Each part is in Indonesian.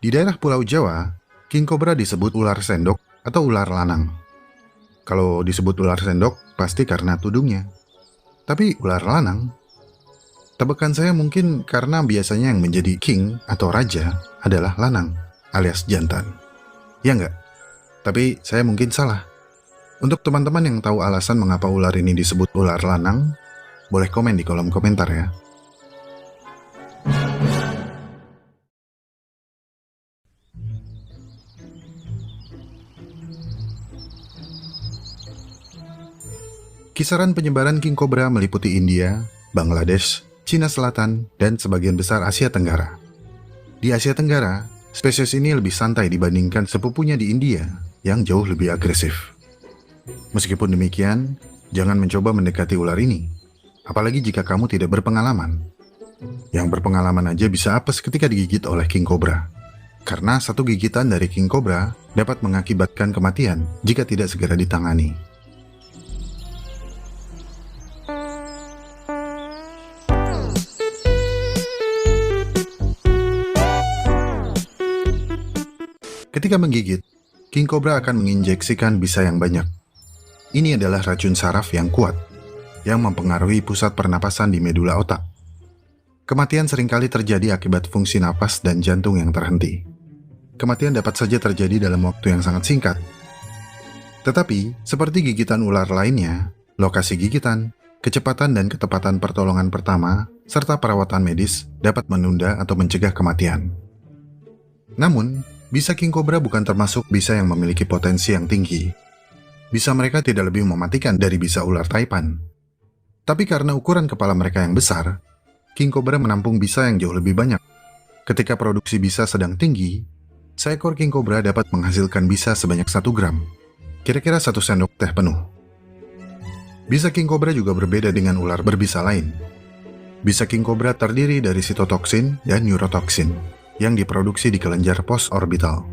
Di daerah Pulau Jawa, king cobra disebut ular sendok atau ular lanang. Kalau disebut ular sendok, pasti karena tudungnya. Tapi ular lanang, tebakan saya mungkin karena biasanya yang menjadi king atau raja adalah lanang alias jantan. Ya nggak? Tapi saya mungkin salah. Untuk teman-teman yang tahu alasan mengapa ular ini disebut ular lanang, boleh komen di kolom komentar ya. Kisaran penyebaran king cobra meliputi India, Bangladesh, Cina Selatan, dan sebagian besar Asia Tenggara. Di Asia Tenggara, spesies ini lebih santai dibandingkan sepupunya di India yang jauh lebih agresif. Meskipun demikian, jangan mencoba mendekati ular ini, apalagi jika kamu tidak berpengalaman. Yang berpengalaman aja bisa apes ketika digigit oleh king cobra. Karena satu gigitan dari king cobra dapat mengakibatkan kematian jika tidak segera ditangani. Ketika menggigit, king cobra akan menginjeksikan bisa yang banyak. Ini adalah racun saraf yang kuat, yang mempengaruhi pusat pernapasan di medula otak. Kematian seringkali terjadi akibat fungsi napas dan jantung yang terhenti. Kematian dapat saja terjadi dalam waktu yang sangat singkat. Tetapi, seperti gigitan ular lainnya, lokasi gigitan, kecepatan dan ketepatan pertolongan pertama, serta perawatan medis dapat menunda atau mencegah kematian. Namun, bisa king cobra bukan termasuk bisa yang memiliki potensi yang tinggi. Bisa mereka tidak lebih mematikan dari bisa ular taipan. Tapi karena ukuran kepala mereka yang besar, king cobra menampung bisa yang jauh lebih banyak. Ketika produksi bisa sedang tinggi, seekor king cobra dapat menghasilkan bisa sebanyak 1 gram, kira-kira 1 sendok teh penuh. Bisa king cobra juga berbeda dengan ular berbisa lain. Bisa king cobra terdiri dari sitotoksin dan neurotoksin yang diproduksi di kelenjar post-orbital.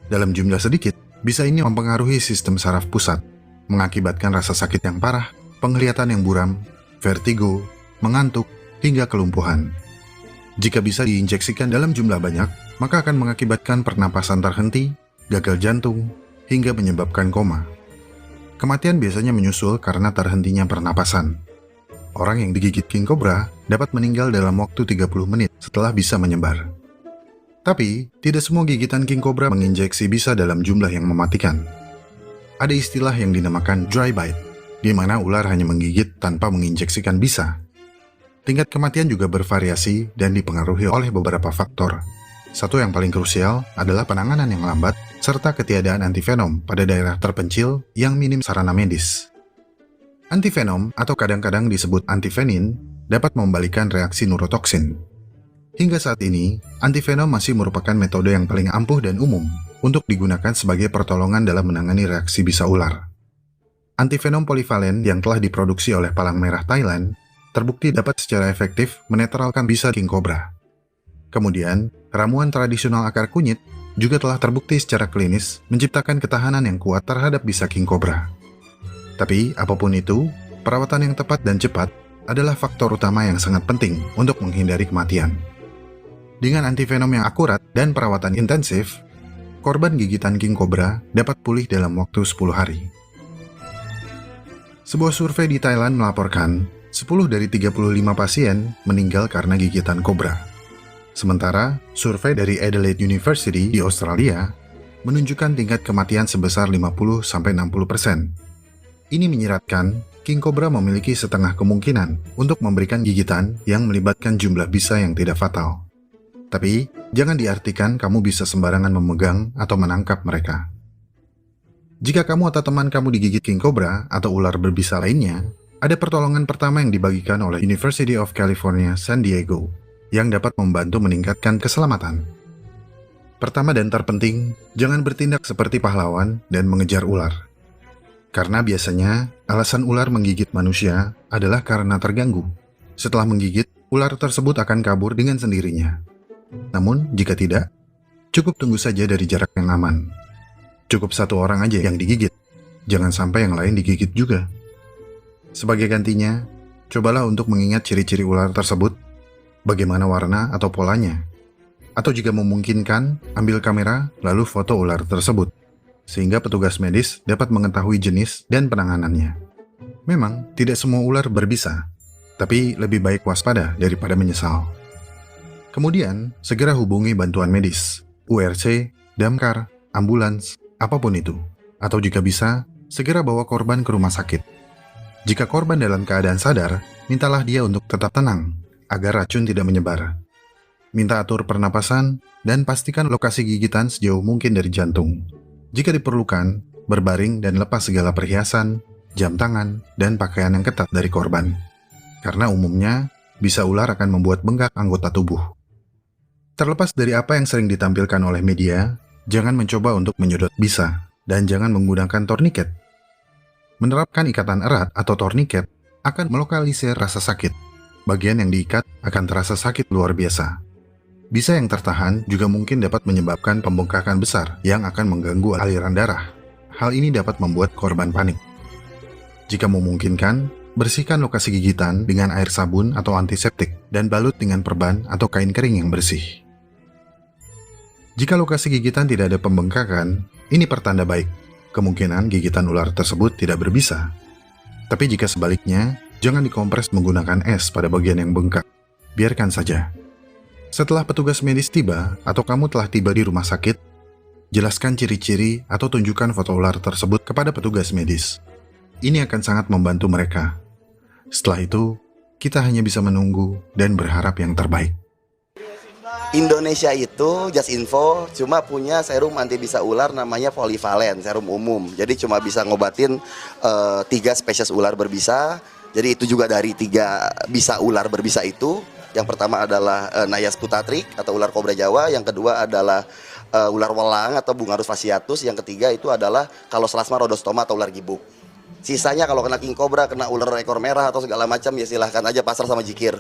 Dalam jumlah sedikit, bisa ini mempengaruhi sistem saraf pusat, mengakibatkan rasa sakit yang parah, penglihatan yang buram, vertigo, mengantuk, hingga kelumpuhan. Jika bisa diinjeksikan dalam jumlah banyak, maka akan mengakibatkan pernapasan terhenti, gagal jantung, hingga menyebabkan koma. Kematian biasanya menyusul karena terhentinya pernapasan. Orang yang digigit king cobra dapat meninggal dalam waktu 30 menit setelah bisa menyebar. Tapi, tidak semua gigitan king cobra menginjeksi bisa dalam jumlah yang mematikan. Ada istilah yang dinamakan dry bite, di mana ular hanya menggigit tanpa menginjeksikan bisa. Tingkat kematian juga bervariasi dan dipengaruhi oleh beberapa faktor. Satu yang paling krusial adalah penanganan yang lambat, serta ketiadaan antivenom pada daerah terpencil yang minim sarana medis. Antivenom atau kadang-kadang disebut antivenin dapat membalikan reaksi neurotoksin. Hingga saat ini, antivenom masih merupakan metode yang paling ampuh dan umum untuk digunakan sebagai pertolongan dalam menangani reaksi bisa ular. Antivenom polivalen yang telah diproduksi oleh Palang Merah Thailand terbukti dapat secara efektif menetralkan bisa king cobra. Kemudian, ramuan tradisional akar kunyit juga telah terbukti secara klinis menciptakan ketahanan yang kuat terhadap bisa king cobra. Tapi, apapun itu, perawatan yang tepat dan cepat adalah faktor utama yang sangat penting untuk menghindari kematian. Dengan antivenom yang akurat dan perawatan intensif, korban gigitan king cobra dapat pulih dalam waktu 10 hari. Sebuah survei di Thailand melaporkan 10 dari 35 pasien meninggal karena gigitan kobra. Sementara, survei dari Adelaide University di Australia menunjukkan tingkat kematian sebesar 50-60%. Ini menyiratkan king cobra memiliki setengah kemungkinan untuk memberikan gigitan yang melibatkan jumlah bisa yang tidak fatal. Tapi, jangan diartikan kamu bisa sembarangan memegang atau menangkap mereka. Jika kamu atau teman kamu digigit king cobra atau ular berbisa lainnya, ada pertolongan pertama yang dibagikan oleh University of California, San Diego, yang dapat membantu meningkatkan keselamatan. Pertama dan terpenting, jangan bertindak seperti pahlawan dan mengejar ular. Karena biasanya, alasan ular menggigit manusia adalah karena terganggu. Setelah menggigit, ular tersebut akan kabur dengan sendirinya. Namun, jika tidak, cukup tunggu saja dari jarak yang aman. Cukup satu orang aja yang digigit, jangan sampai yang lain digigit juga. Sebagai gantinya, cobalah untuk mengingat ciri-ciri ular tersebut, bagaimana warna atau polanya. Atau jika memungkinkan, ambil kamera lalu foto ular tersebut, sehingga petugas medis dapat mengetahui jenis dan penanganannya. Memang, tidak semua ular berbisa, tapi lebih baik waspada daripada menyesal. Kemudian, segera hubungi bantuan medis, URC, damkar, ambulans, apapun itu. Atau jika bisa, segera bawa korban ke rumah sakit. Jika korban dalam keadaan sadar, mintalah dia untuk tetap tenang, agar racun tidak menyebar. Minta atur pernapasan, dan pastikan lokasi gigitan sejauh mungkin dari jantung. Jika diperlukan, berbaring dan lepas segala perhiasan, jam tangan, dan pakaian yang ketat dari korban. Karena umumnya, bisa ular akan membuat bengkak anggota tubuh. Terlepas dari apa yang sering ditampilkan oleh media, jangan mencoba untuk menyedot bisa, dan jangan menggunakan torniket. Menerapkan ikatan erat atau torniket akan melokalisir rasa sakit. Bagian yang diikat akan terasa sakit luar biasa. Bisa yang tertahan juga mungkin dapat menyebabkan pembengkakan besar yang akan mengganggu aliran darah. Hal ini dapat membuat korban panik. Jika memungkinkan, bersihkan lokasi gigitan dengan air sabun atau antiseptik dan balut dengan perban atau kain kering yang bersih. Jika lokasi gigitan tidak ada pembengkakan, ini pertanda baik. Kemungkinan gigitan ular tersebut tidak berbisa. Tapi jika sebaliknya, jangan dikompres menggunakan es pada bagian yang bengkak. Biarkan saja. Setelah petugas medis tiba atau kamu telah tiba di rumah sakit, jelaskan ciri-ciri atau tunjukkan foto ular tersebut kepada petugas medis. Ini akan sangat membantu mereka. Setelah itu, kita hanya bisa menunggu dan berharap yang terbaik. Indonesia itu, just info, cuma punya serum anti bisa ular namanya polivalen, serum umum. Jadi cuma bisa ngobatin 3 spesies ular berbisa. Jadi itu juga dari 3 bisa ular berbisa itu. Yang pertama adalah Naias putatrik atau ular kobra Jawa. Yang kedua adalah ular welang atau Bungarus fasciatus. Yang ketiga itu adalah Caloslasma rhodostoma atau ular gibuk. Sisanya kalau kena king cobra, kena ular ekor merah atau segala macam ya silahkan aja pasrah sama jikir.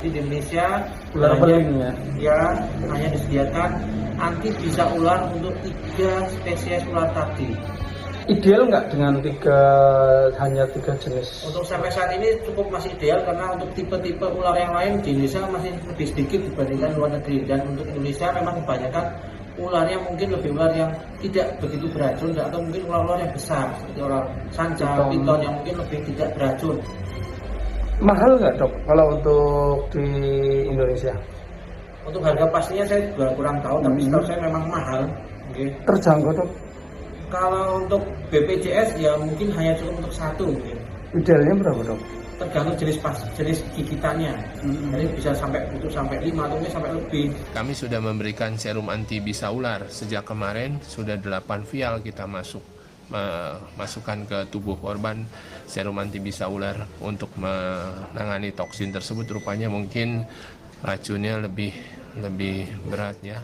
Di Indonesia ular beling ya hanya disediakan anti bisa ular untuk 3 spesies ular tadi. Ideal nggak dengan hanya 3 jenis? Untuk sampai saat ini cukup masih ideal karena untuk tipe-tipe ular yang lain di Indonesia masih lebih sedikit dibandingkan luar negeri, dan untuk Indonesia memang kebanyakan ularnya mungkin lebih ular yang tidak begitu beracun atau mungkin ular-ular yang besar seperti ular sanca, piton yang mungkin lebih tidak beracun. Mahal nggak dok kalau untuk di Indonesia? Untuk harga pastinya saya juga kurang tahu, tapi setahu saya memang mahal. Okay. Terjangkau dok? Kalau untuk BPJS ya mungkin hanya cukup untuk 1 mungkin. Idealnya berapa dok? Tergantung jenis gigitannya. Jadi bisa sampai 5 atau mungkin sampai lebih. Kami sudah memberikan serum anti bisa ular sejak kemarin, sudah 8 vial kita masukkan ke tubuh korban serum anti bisa ular untuk menangani toksin tersebut. Rupanya mungkin racunnya lebih berat ya.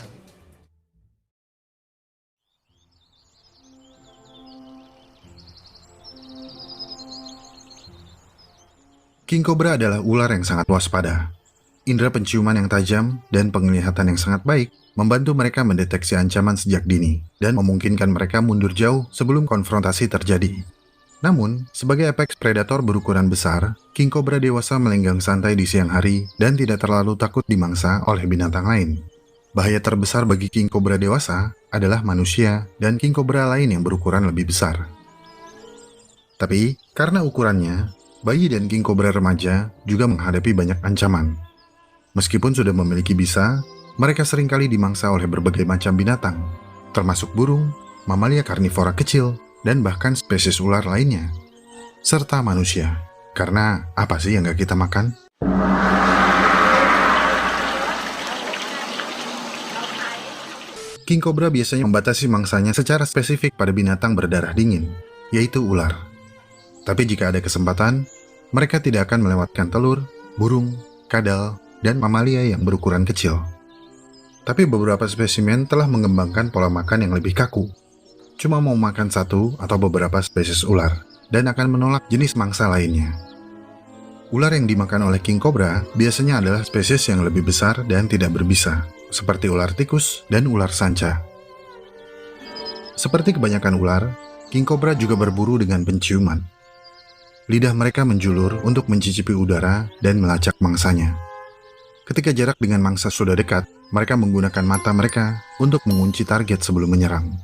King cobra adalah ular yang sangat waspada. Indera penciuman yang tajam dan penglihatan yang sangat baik membantu mereka mendeteksi ancaman sejak dini dan memungkinkan mereka mundur jauh sebelum konfrontasi terjadi. Namun, sebagai apex predator berukuran besar, king cobra dewasa melenggang santai di siang hari dan tidak terlalu takut dimangsa oleh binatang lain. Bahaya terbesar bagi king cobra dewasa adalah manusia dan king cobra lain yang berukuran lebih besar. Tapi, karena ukurannya, bayi dan king cobra remaja juga menghadapi banyak ancaman. Meskipun sudah memiliki bisa, mereka seringkali dimangsa oleh berbagai macam binatang, termasuk burung, mamalia karnivora kecil, dan bahkan spesies ular lainnya, serta manusia. Karena apa sih yang gak kita makan? King cobra biasanya membatasi mangsanya secara spesifik pada binatang berdarah dingin, yaitu ular. Tapi jika ada kesempatan, mereka tidak akan melewatkan telur, burung, kadal, dan mamalia yang berukuran kecil. Tapi beberapa spesimen telah mengembangkan pola makan yang lebih kaku. Cuma mau makan 1 atau beberapa spesies ular, dan akan menolak jenis mangsa lainnya. Ular yang dimakan oleh king cobra biasanya adalah spesies yang lebih besar dan tidak berbisa, seperti ular tikus dan ular sanca. Seperti kebanyakan ular, king cobra juga berburu dengan penciuman. Lidah mereka menjulur untuk mencicipi udara dan melacak mangsanya. Ketika jarak dengan mangsa sudah dekat, mereka menggunakan mata mereka untuk mengunci target sebelum menyerang.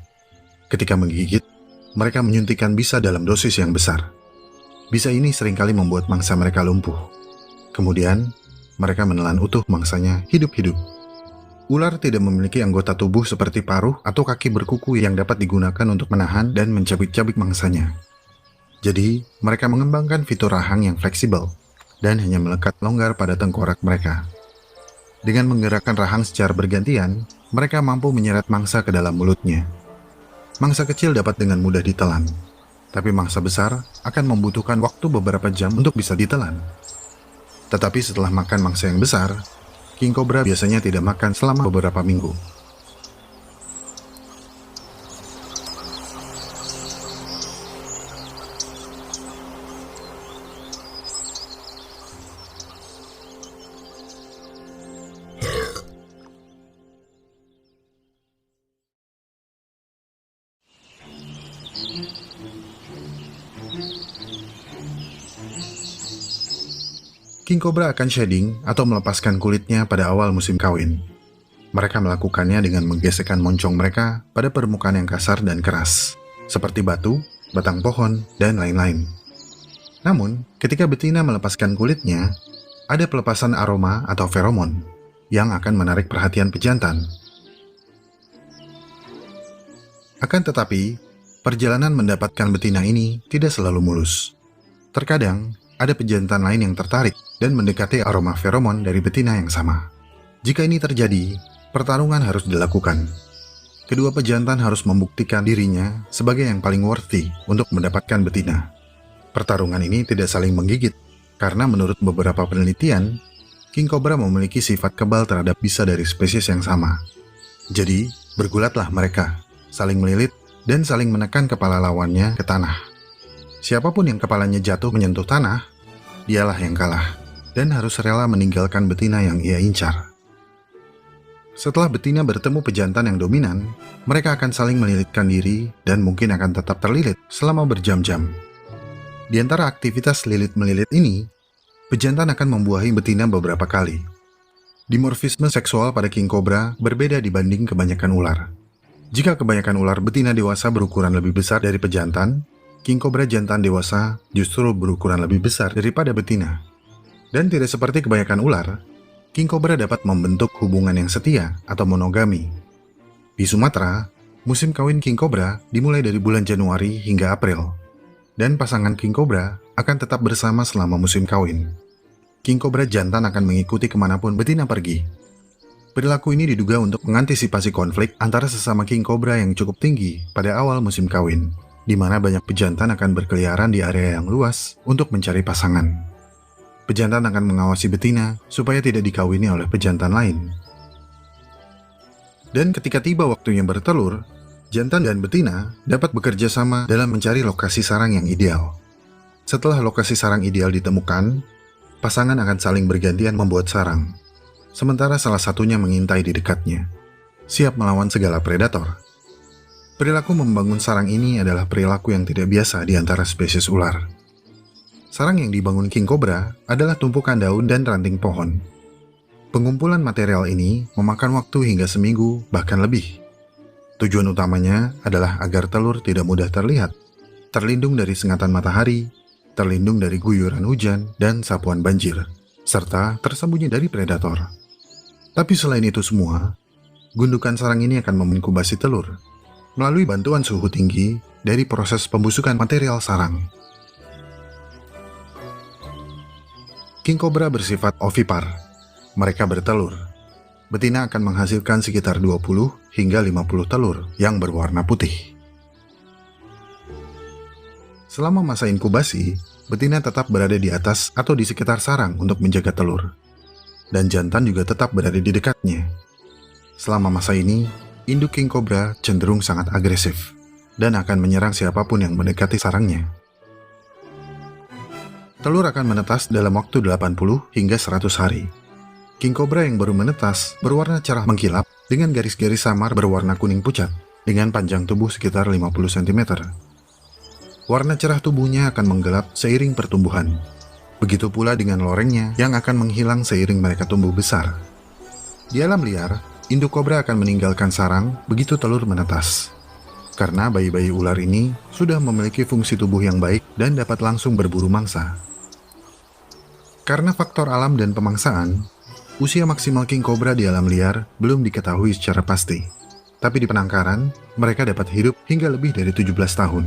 Ketika menggigit, mereka menyuntikkan bisa dalam dosis yang besar. Bisa ini seringkali membuat mangsa mereka lumpuh. Kemudian, mereka menelan utuh mangsanya hidup-hidup. Ular tidak memiliki anggota tubuh seperti paruh atau kaki berkuku yang dapat digunakan untuk menahan dan mencabik-cabik mangsanya. Jadi, mereka mengembangkan fitur rahang yang fleksibel dan hanya melekat longgar pada tengkorak mereka. Dengan menggerakkan rahang secara bergantian, mereka mampu menyeret mangsa ke dalam mulutnya. Mangsa kecil dapat dengan mudah ditelan, tapi mangsa besar akan membutuhkan waktu beberapa jam untuk bisa ditelan. Tetapi setelah makan mangsa yang besar, king cobra biasanya tidak makan selama beberapa minggu. King cobra akan shedding atau melepaskan kulitnya pada awal musim kawin. Mereka melakukannya dengan menggesekkan moncong mereka pada permukaan yang kasar dan keras, seperti batu, batang pohon, dan lain-lain. Namun, ketika betina melepaskan kulitnya, ada pelepasan aroma atau feromon yang akan menarik perhatian pejantan. Akan tetapi, perjalanan mendapatkan betina ini tidak selalu mulus. Terkadang, ada pejantan lain yang tertarik dan mendekati aroma feromon dari betina yang sama. Jika ini terjadi, pertarungan harus dilakukan. Kedua pejantan harus membuktikan dirinya sebagai yang paling worthy untuk mendapatkan betina. Pertarungan ini tidak saling menggigit, karena menurut beberapa penelitian, king cobra memiliki sifat kebal terhadap bisa dari spesies yang sama. Jadi, bergulatlah mereka, saling melilit, dan saling menekan kepala lawannya ke tanah. Siapapun yang kepalanya jatuh menyentuh tanah, dialah yang kalah, dan harus rela meninggalkan betina yang ia incar. Setelah betina bertemu pejantan yang dominan, mereka akan saling melilitkan diri dan mungkin akan tetap terlilit selama berjam-jam. Di antara aktivitas lilit-melilit ini, pejantan akan membuahi betina beberapa kali. Dimorfisme seksual pada king cobra berbeda dibanding kebanyakan ular. Jika kebanyakan ular betina dewasa berukuran lebih besar dari pejantan, king cobra jantan dewasa justru berukuran lebih besar daripada betina. Dan tidak seperti kebanyakan ular, king cobra dapat membentuk hubungan yang setia atau monogami. Di Sumatera, musim kawin king cobra dimulai dari bulan Januari hingga April, dan pasangan king cobra akan tetap bersama selama musim kawin. King cobra jantan akan mengikuti kemanapun betina pergi. Perilaku ini diduga untuk mengantisipasi konflik antara sesama king cobra yang cukup tinggi pada awal musim kawin, di mana banyak pejantan akan berkeliaran di area yang luas untuk mencari pasangan. Pejantan akan mengawasi betina supaya tidak dikawini oleh pejantan lain. Dan ketika tiba waktunya bertelur, jantan dan betina dapat bekerja sama dalam mencari lokasi sarang yang ideal. Setelah lokasi sarang ideal ditemukan, pasangan akan saling bergantian membuat sarang, sementara salah satunya mengintai di dekatnya, siap melawan segala predator. Perilaku membangun sarang ini adalah perilaku yang tidak biasa di antara spesies ular. Sarang yang dibangun king cobra adalah tumpukan daun dan ranting pohon. Pengumpulan material ini memakan waktu hingga seminggu, bahkan lebih. Tujuan utamanya adalah agar telur tidak mudah terlihat, terlindung dari sengatan matahari, terlindung dari guyuran hujan dan sapuan banjir, serta tersembunyi dari predator. Tapi selain itu semua, gundukan sarang ini akan menginkubasi telur melalui bantuan suhu tinggi dari proses pembusukan material sarang. King cobra bersifat ovipar. Mereka bertelur. Betina akan menghasilkan sekitar 20 hingga 50 telur yang berwarna putih. Selama masa inkubasi, betina tetap berada di atas atau di sekitar sarang untuk menjaga telur. Dan jantan juga tetap berada di dekatnya. Selama masa ini, induk king cobra cenderung sangat agresif dan akan menyerang siapapun yang mendekati sarangnya. Telur akan menetas dalam waktu 80 hingga 100 hari. King cobra yang baru menetas berwarna cerah mengkilap dengan garis-garis samar berwarna kuning pucat dengan panjang tubuh sekitar 50 cm. Warna cerah tubuhnya akan menggelap seiring pertumbuhan. Begitu pula dengan lorengnya yang akan menghilang seiring mereka tumbuh besar. Di alam liar, induk kobra akan meninggalkan sarang begitu telur menetas. Karena bayi-bayi ular ini sudah memiliki fungsi tubuh yang baik dan dapat langsung berburu mangsa. Karena faktor alam dan pemangsaan, usia maksimal king cobra di alam liar belum diketahui secara pasti. Tapi di penangkaran, mereka dapat hidup hingga lebih dari 17 tahun.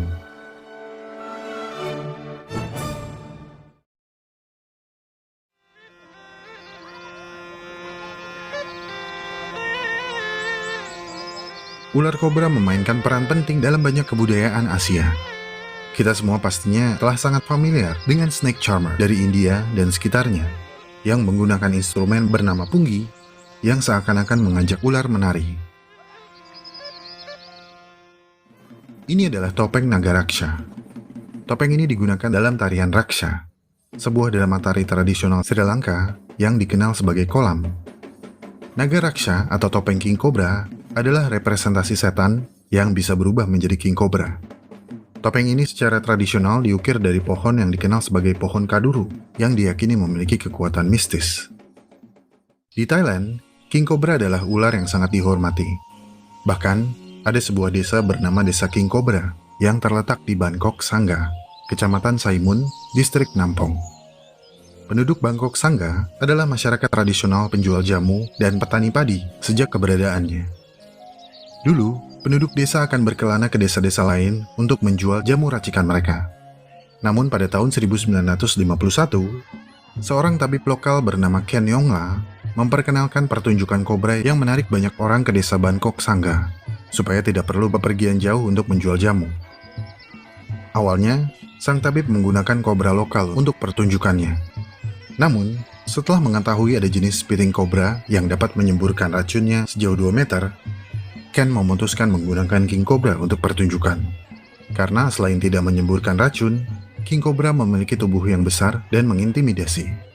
Ular kobra memainkan peran penting dalam banyak kebudayaan Asia. Kita semua pastinya telah sangat familiar dengan snake charmer dari India dan sekitarnya, yang menggunakan instrumen bernama punggi yang seakan-akan mengajak ular menari. Ini adalah topeng naga raksha. Topeng ini digunakan dalam tarian raksha, sebuah drama tari tradisional Sri Lanka yang dikenal sebagai kolam. Naga raksha atau topeng king cobra adalah representasi setan yang bisa berubah menjadi king cobra. Topeng ini secara tradisional diukir dari pohon yang dikenal sebagai pohon kaduru yang diyakini memiliki kekuatan mistis. Di Thailand, king cobra adalah ular yang sangat dihormati. Bahkan, ada sebuah desa bernama Desa King Cobra yang terletak di Bangkok Sangga, Kecamatan Saimun, Distrik Nampong. Penduduk Bangkok Sangga adalah masyarakat tradisional penjual jamu dan petani padi sejak keberadaannya. Dulu, penduduk desa akan berkelana ke desa-desa lain untuk menjual jamu racikan mereka. Namun pada tahun 1951, seorang tabib lokal bernama Ken Yongla memperkenalkan pertunjukan kobra yang menarik banyak orang ke desa Bangkok Sangga, supaya tidak perlu bepergian jauh untuk menjual jamu. Awalnya, sang tabib menggunakan kobra lokal untuk pertunjukannya. Namun, setelah mengetahui ada jenis spitting cobra yang dapat menyemburkan racunnya sejauh 2 meter, Ken memutuskan menggunakan king cobra untuk pertunjukan. Karena selain tidak menyemburkan racun, king cobra memiliki tubuh yang besar dan mengintimidasi.